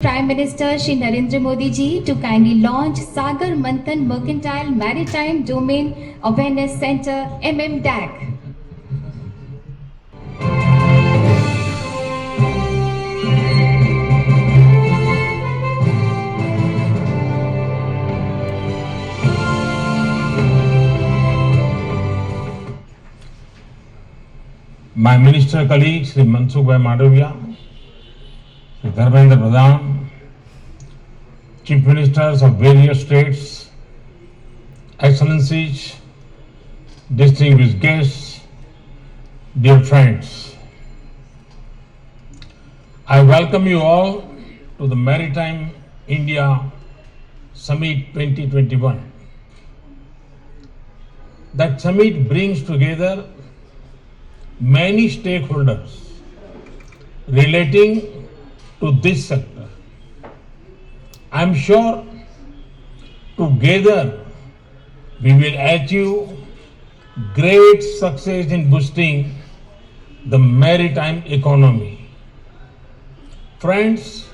Prime Minister Shri Narendra Modi ji to kindly launch Sagar Manthan Mercantile Maritime Domain Awareness Center MMDAC. My minister colleague Shri Mansukh Bhai Madavia, Shri Dharmendra Pradhan, Chief Ministers of various states, Excellencies, distinguished guests, dear friends, I welcome you all to the Maritime India Summit 2021. That summit brings together many stakeholders relating to this sector. I am sure together we will achieve great success in boosting the maritime economy. Friends,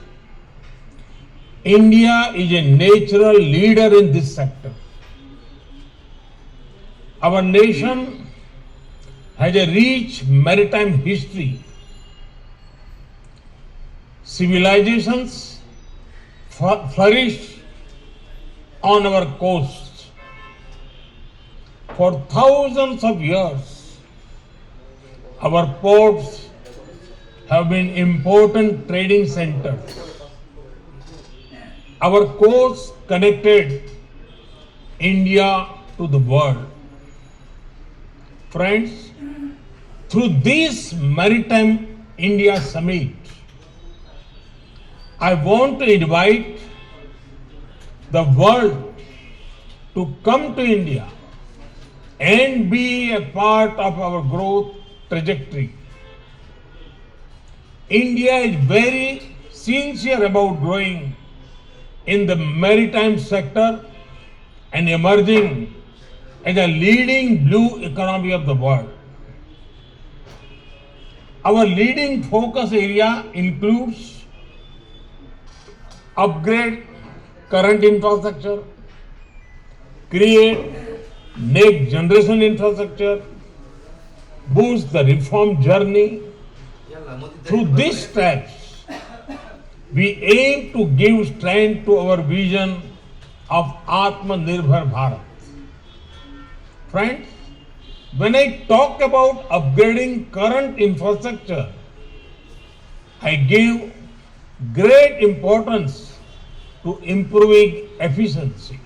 India is a natural leader in this sector. Our nation has a rich maritime history. Civilizations flourished on our coasts for thousands of years. Our ports have been important trading centers. Our coasts connected India to the world. Friends, through this Maritime India Summit, I want to invite the world to come to India and be a part of our growth trajectory. India is very sincere about growing in the maritime sector and emerging as a leading blue economy of the world. Our leading focus area includes upgrade current infrastructure, create next generation infrastructure, boost the reform journey. Through these steps, we aim to give strength to our vision of Atmanirbhar Bharat. Friends, when I talk about upgrading current infrastructure, I give great importance to improving efficiency.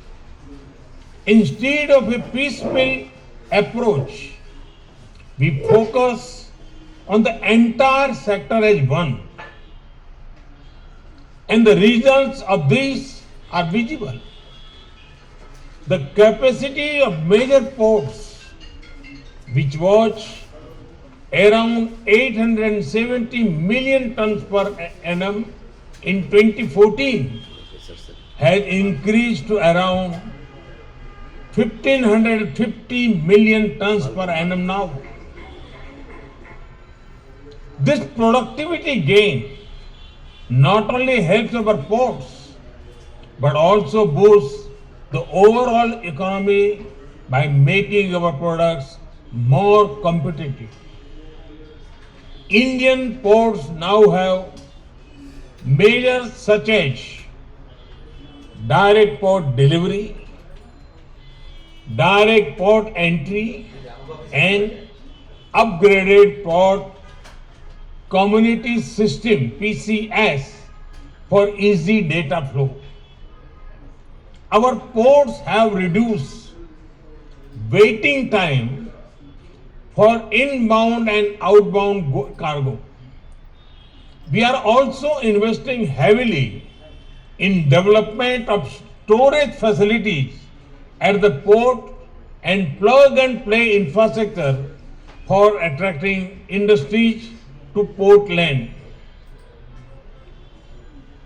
Instead of a piecemeal approach, we focus on the entire sector as one. And the results of this are visible. The capacity of major ports, which was around 870 million tons per annum in 2014, has increased to around 1550 million tons per annum now. This productivity gain not only helps our ports, but also boosts the overall economy by making our products more competitive. Indian ports now have measures such as direct port delivery, direct port entry, and upgraded port community system PCS for easy data flow. Our ports have reduced waiting time for inbound and outbound cargo. We are also investing heavily in development of storage facilities at the port and plug and play infrastructure for attracting industries to port land.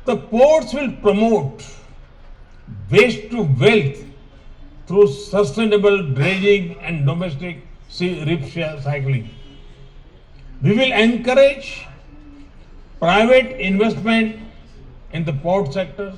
The ports will promote waste to wealth through sustainable dredging and domestic recycling. We will encourage private investment in the port sector,